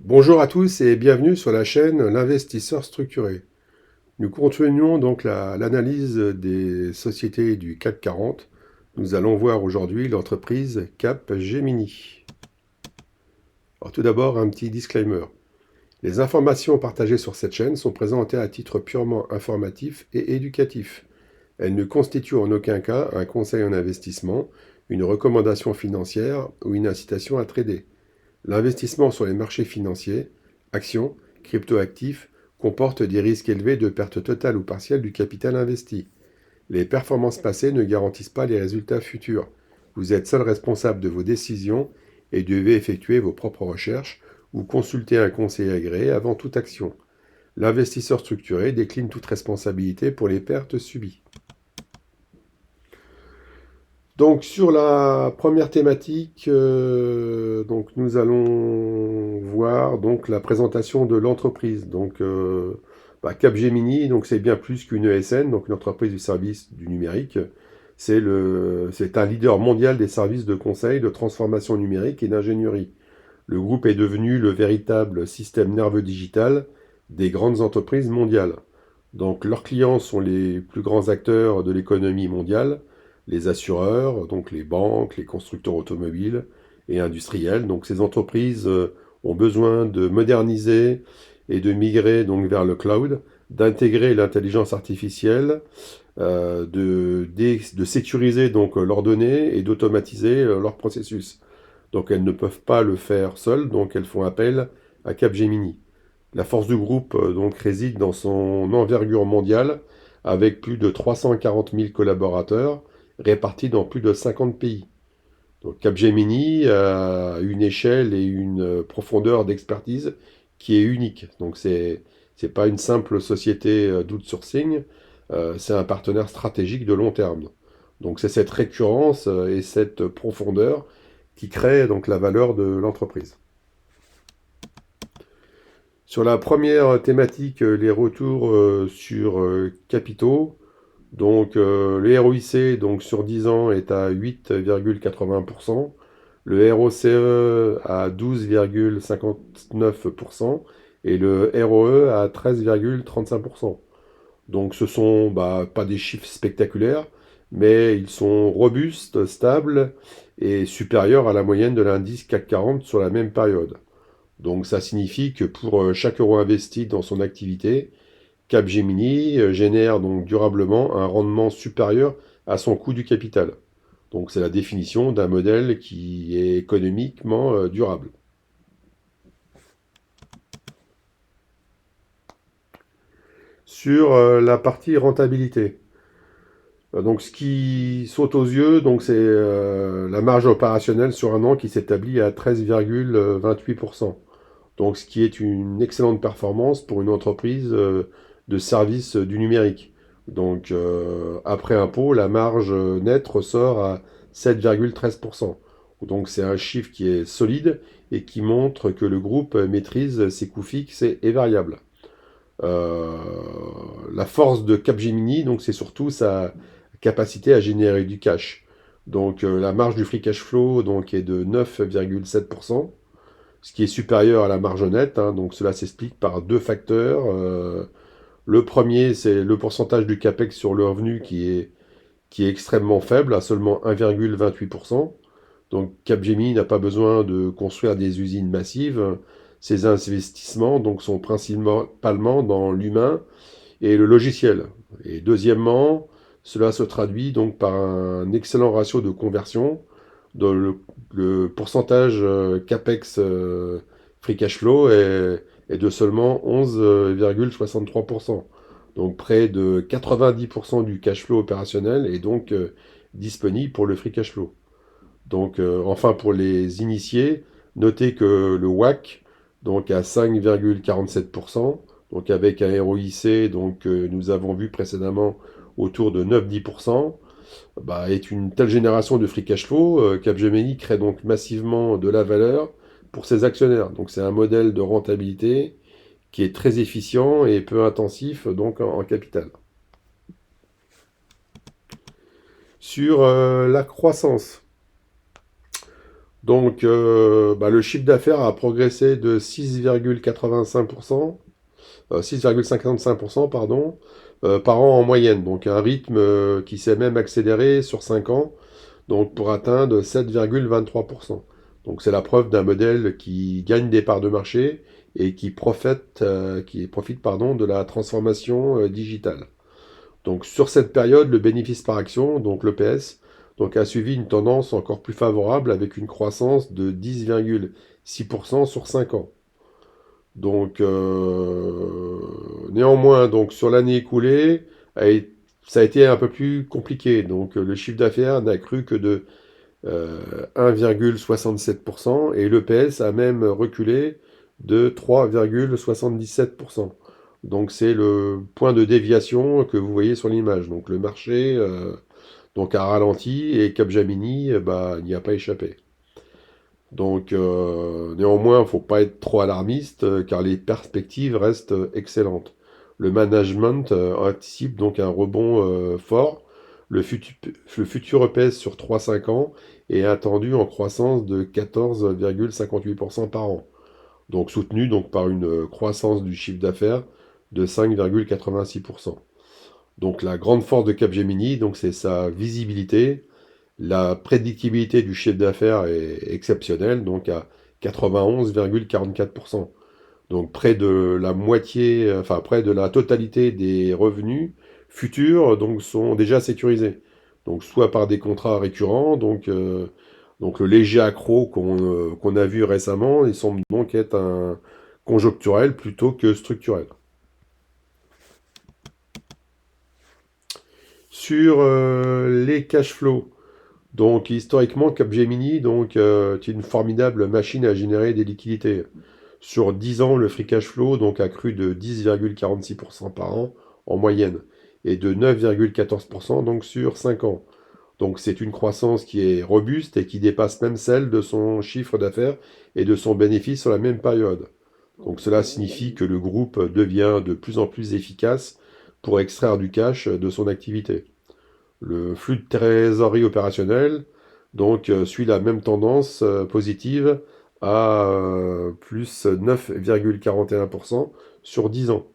Bonjour à tous et bienvenue sur la chaîne L'investisseur structuré. Nous continuons donc l'analyse des sociétés du CAC 40. Nous allons voir aujourd'hui l'entreprise Capgemini. Alors tout d'abord, un petit disclaimer. Les informations partagées sur cette chaîne sont présentées à titre purement informatif et éducatif. Elles ne constituent en aucun cas un conseil en investissement, une recommandation financière ou une incitation à trader. L'investissement sur les marchés financiers, actions, cryptoactifs, comporte des risques élevés de perte totale ou partielle du capital investi. Les performances passées ne garantissent pas les résultats futurs. Vous êtes seul responsable de vos décisions et devez effectuer vos propres recherches ou consulter un conseiller agréé avant toute action. L'investisseur structuré décline toute responsabilité pour les pertes subies. Donc sur la première thématique, donc nous allons voir donc la présentation de l'entreprise. Capgemini, donc c'est bien plus qu'une ESN, donc une entreprise du service du numérique. C'est un leader mondial des services de conseil, de transformation numérique et d'ingénierie. Le groupe est devenu le véritable système nerveux digital des grandes entreprises mondiales. Donc leurs clients sont les plus grands acteurs de l'économie mondiale, les assureurs, donc les banques, les constructeurs automobiles et industriels. Donc ces entreprises ont besoin de moderniser et de migrer donc vers le cloud, d'intégrer l'intelligence artificielle, de sécuriser donc leurs données et d'automatiser leurs processus. Donc elles ne peuvent pas le faire seules, donc elles font appel à Capgemini. La force du groupe donc réside dans son envergure mondiale, avec plus de 340 000 collaborateurs répartis dans plus de 50 pays. Donc Capgemini a une échelle et une profondeur d'expertise qui est unique. Donc c'est pas une simple société d'outsourcing, c'est un partenaire stratégique de long terme. Donc c'est cette récurrence et cette profondeur qui crée donc la valeur de l'entreprise. Sur la première thématique, les retours sur capitaux, le ROIC donc, sur 10 ans est à 8,80%, le ROCE à 12,59% et le ROE à 13,35%. Donc ce sont pas des chiffres spectaculaires, mais ils sont robustes, stables et supérieurs à la moyenne de l'indice CAC 40 sur la même période. Donc ça signifie que pour chaque euro investi dans son activité, Capgemini génère donc durablement un rendement supérieur à son coût du capital. Donc c'est la définition d'un modèle qui est économiquement durable. Sur la partie rentabilité. Donc ce qui saute aux yeux, donc c'est la marge opérationnelle sur un an qui s'établit à 13,28%. Donc ce qui est une excellente performance pour une entreprise de service du numérique. Donc après impôt, la marge nette ressort à 7,13%. Donc c'est un chiffre qui est solide et qui montre que le groupe maîtrise ses coûts fixes et variables. Euh, la force de Capgemini, donc c'est surtout sa capacité à générer du cash. Donc la marge du free cash flow donc, est de 9,7%, ce qui est supérieur à la marge nette. Donc cela s'explique par deux facteurs. Le premier, c'est le pourcentage du CAPEX sur le revenu qui est extrêmement faible, à seulement 1,28%. Donc Capgemini n'a pas besoin de construire des usines massives. Ses investissements donc, sont principalement dans l'humain et le logiciel. Et deuxièmement, cela se traduit donc par un excellent ratio de conversion. Dans le pourcentage CAPEX free cash flow est de seulement 11,63%. Donc près de 90% du cash flow opérationnel est donc disponible pour le free cash flow. Donc enfin pour les initiés, notez que le WAC donc à 5,47%, donc avec un ROIC donc nous avons vu précédemment autour de 9-10%, est une telle génération de free cash flow, Capgemini crée donc massivement de la valeur pour ses actionnaires. Donc c'est un modèle de rentabilité qui est très efficient et peu intensif donc en capital. Sur la croissance. Donc, le chiffre d'affaires a progressé de 6,85%, 6,55%, pardon, par an en moyenne. Donc, un rythme qui s'est même accéléré sur 5 ans, donc pour atteindre 7,23%. Donc, c'est la preuve d'un modèle qui gagne des parts de marché et qui profite pardon, de la transformation digitale. Donc sur cette période, le bénéfice par action, donc l'EPS, donc a suivi une tendance encore plus favorable avec une croissance de 10,6% sur 5 ans. Donc néanmoins, donc sur l'année écoulée, ça a été un peu plus compliqué. Donc le chiffre d'affaires n'a cru que de 1,67% et l'EPS a même reculé de 3,77%. Donc c'est le point de déviation que vous voyez sur l'image. Donc le marché donc a ralenti et Capgemini n'y a pas échappé. Donc néanmoins, il ne faut pas être trop alarmiste car les perspectives restent excellentes. Le management anticipe donc un rebond fort. Le futur EPS sur 3-5 ans est attendu en croissance de 14,58% par an. Donc soutenu donc par une croissance du chiffre d'affaires de 5,86%. Donc la grande force de Capgemini, donc c'est sa visibilité, la prédictibilité du chiffre d'affaires est exceptionnelle, donc à 91,44%. Donc près de la moitié, enfin près de la totalité des revenus futurs donc sont déjà sécurisés. Donc soit par des contrats récurrents, donc le léger accro qu'on a vu récemment, il semble donc être un conjoncturel plutôt que structurel. Sur les cash flows, donc historiquement Capgemini est une formidable machine à générer des liquidités. Sur 10 ans, le free cash flow donc a cru de 10,46% par an en moyenne et de 9,14% donc sur 5 ans. Donc c'est une croissance qui est robuste et qui dépasse même celle de son chiffre d'affaires et de son bénéfice sur la même période. Donc cela signifie que le groupe devient de plus en plus efficace pour extraire du cash de son activité. Le flux de trésorerie opérationnel suit la même tendance positive à plus 9,41% sur 10 ans.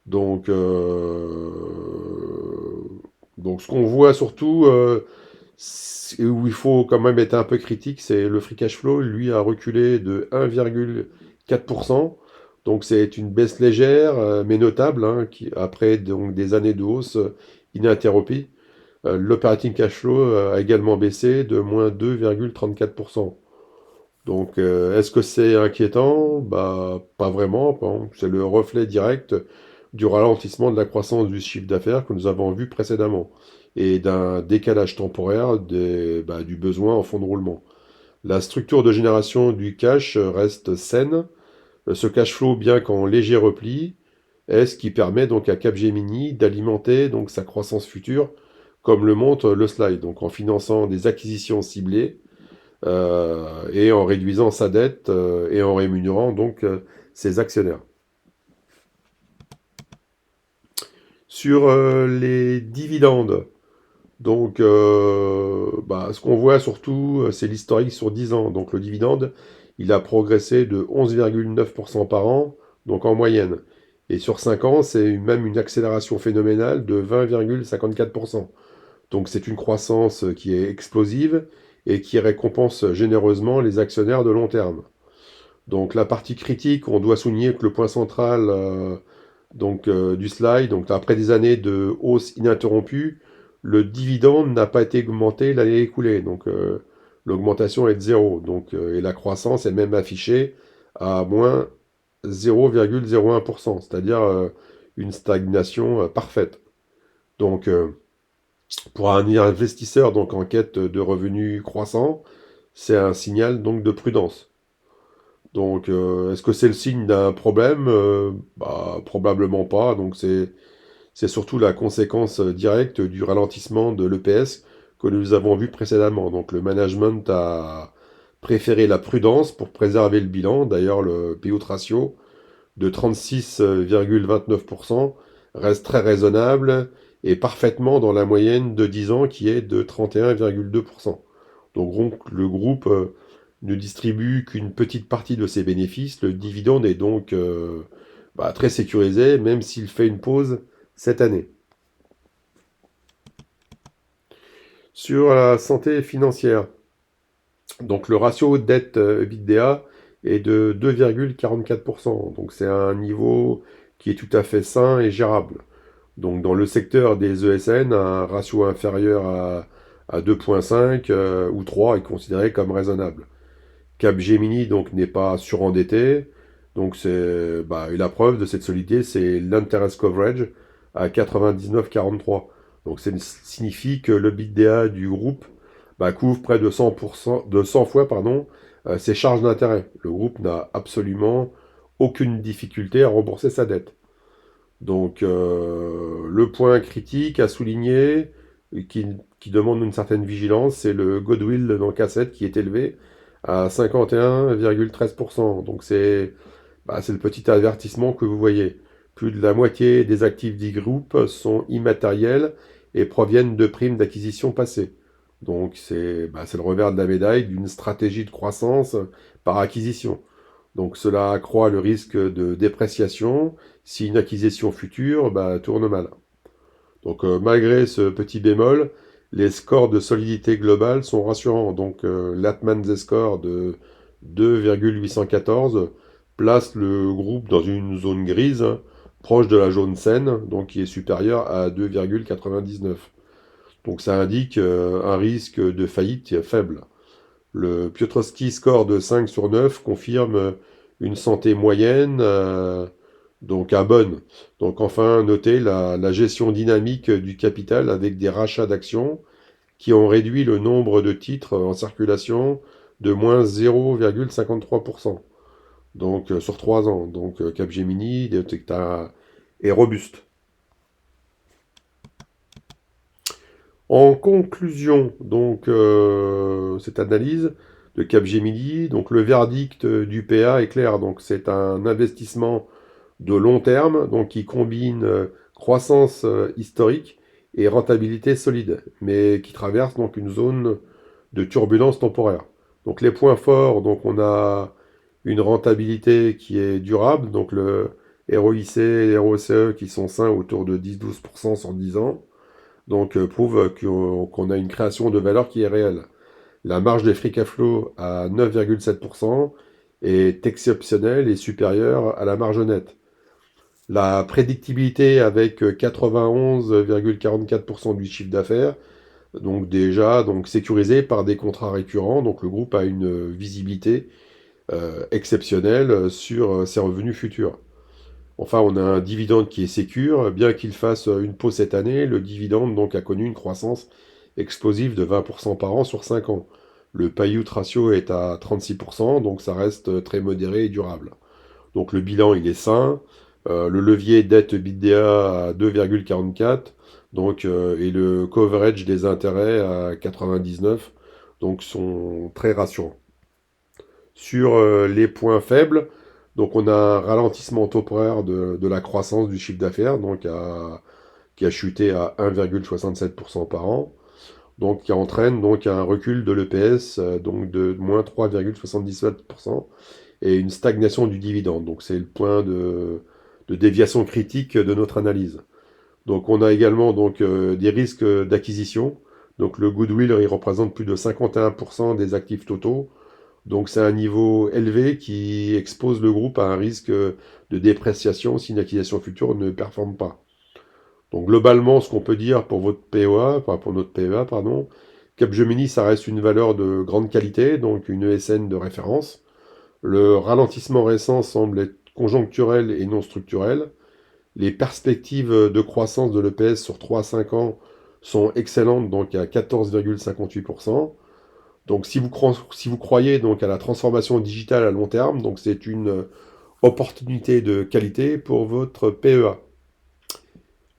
Donc, donc ce qu'on voit surtout, où il faut quand même être un peu critique, c'est le free cash flow, lui, a reculé de 1,4%. Donc c'est une baisse légère, mais notable, hein, après donc, des années de hausse ininterrompue. L'operating cash flow a également baissé de moins 2,34%. Donc, est-ce que c'est inquiétant? Bah, pas vraiment. Bon, c'est le reflet direct du ralentissement de la croissance du chiffre d'affaires que nous avons vu précédemment et d'un décalage temporaire du besoin en fonds de roulement. La structure de génération du cash reste saine. Ce cash flow, bien qu'en léger repli, est ce qui permet donc à Capgemini d'alimenter donc sa croissance future, comme le montre le slide, donc en finançant des acquisitions ciblées et en réduisant sa dette et en rémunérant donc ses actionnaires. Sur les dividendes, ce qu'on voit surtout, c'est l'historique sur 10 ans. Donc le dividende, il a progressé de 11,9% par an, donc en moyenne. Et sur 5 ans, c'est même une accélération phénoménale de 20,54%. Donc c'est une croissance qui est explosive et qui récompense généreusement les actionnaires de long terme. Donc la partie critique, on doit souligner que le point central du slide, donc après des années de hausse ininterrompue, le dividende n'a pas été augmenté l'année écoulée. Donc l'augmentation est de zéro. Et la croissance est même affichée à moins 0,01%, c'est-à-dire une stagnation parfaite. Donc pour un investisseur donc en quête de revenus croissants, c'est un signal donc de prudence. Donc, est-ce que c'est le signe d'un problème? Probablement pas. Donc, c'est surtout la conséquence directe du ralentissement de l'EPS que nous avons vu précédemment. Donc, le management a préféré la prudence pour préserver le bilan. D'ailleurs, le payout ratio de 36,29% reste très raisonnable et parfaitement dans la moyenne de 10 ans qui est de 31,2%. Donc le groupe ne distribue qu'une petite partie de ses bénéfices. Le dividende est donc très sécurisé, même s'il fait une pause cette année. Sur la santé financière, donc le ratio dette EBITDA est de 2,44%. Donc c'est un niveau qui est tout à fait sain et gérable. Donc dans le secteur des ESN, un ratio inférieur à 2,5 ou 3 est considéré comme raisonnable. Capgemini donc n'est pas surendetté. Donc et la preuve de cette solidité, c'est l'interest coverage à 99,43. Donc ça signifie que le EBITDA du groupe couvre près de 100%, de 100 fois ses charges d'intérêt. Le groupe n'a absolument aucune difficulté à rembourser sa dette. Donc le point critique à souligner, qui demande une certaine vigilance, c'est le goodwill dans cassette qui est élevé à 51,13%. Donc c'est le petit avertissement que vous voyez. Plus de la moitié des actifs du groupe sont immatériels et proviennent de primes d'acquisition passées. Donc c'est le revers de la médaille d'une stratégie de croissance par acquisition. Donc cela accroît le risque de dépréciation si une acquisition future tourne mal. Donc malgré ce petit bémol, les scores de solidité globale sont rassurants. Donc l'Atman Z-score de 2,814 place le groupe dans une zone grise, hein, proche de la jaune saine, donc qui est supérieure à 2,99. Donc ça indique un risque de faillite faible. Le Piotrowski score de 5 sur 9 confirme une santé moyenne, donc à bonne. Donc enfin, notez la gestion dynamique du capital avec des rachats d'actions qui ont réduit le nombre de titres en circulation de moins 0,53%. Donc sur 3 ans. Donc Capgemini est robuste. En conclusion, donc, cette analyse de Capgemini, donc le verdict du PA est clair. Donc, c'est un investissement de long terme, donc qui combine croissance historique et rentabilité solide, mais qui traverse donc une zone de turbulence temporaire. Donc, les points forts, donc on a une rentabilité qui est durable, donc le ROIC et le ROCE qui sont sains autour de 10-12% sur 10 ans. Donc, prouve qu'on a une création de valeur qui est réelle. La marge des free cash flow à 9,7% est exceptionnelle et supérieure à la marge nette. La prédictibilité avec 91,44% du chiffre d'affaires, donc déjà sécurisé par des contrats récurrents. Donc le groupe a une visibilité exceptionnelle sur ses revenus futurs. Enfin, on a un dividende qui est sécure. Bien qu'il fasse une pause cette année, le dividende donc a connu une croissance explosive de 20% par an sur 5 ans. Le payout ratio est à 36%, donc ça reste très modéré et durable. Donc le bilan, il est sain. Le levier dette EBITDA à 2,44, donc, et le coverage des intérêts à 99, donc sont très rassurants. Sur les points faibles, donc on a un ralentissement temporaire de la croissance du chiffre d'affaires, qui a chuté à 1,67% par an, donc qui entraîne donc un recul de l'EPS donc de moins 3,77% et une stagnation du dividende. Donc c'est le point de déviation critique de notre analyse. Donc on a également donc des risques d'acquisition. Donc le goodwill il représente plus de 51% des actifs totaux. Donc c'est un niveau élevé qui expose le groupe à un risque de dépréciation si une acquisition future ne performe pas. Donc globalement, ce qu'on peut dire pour votre PEA, enfin pour notre PEA, pardon, Capgemini, ça reste une valeur de grande qualité, donc une ESN de référence. Le ralentissement récent semble être conjoncturel et non structurel. Les perspectives de croissance de l'EPS sur 3 à 5 ans sont excellentes, donc à 14,58%. Donc si vous croyez donc à la transformation digitale à long terme, donc c'est une opportunité de qualité pour votre PEA.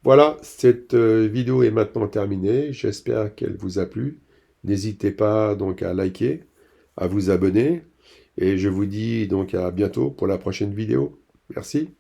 Voilà, cette vidéo est maintenant terminée. J'espère qu'elle vous a plu. N'hésitez pas donc à liker, à vous abonner et je vous dis donc à bientôt pour la prochaine vidéo. Merci.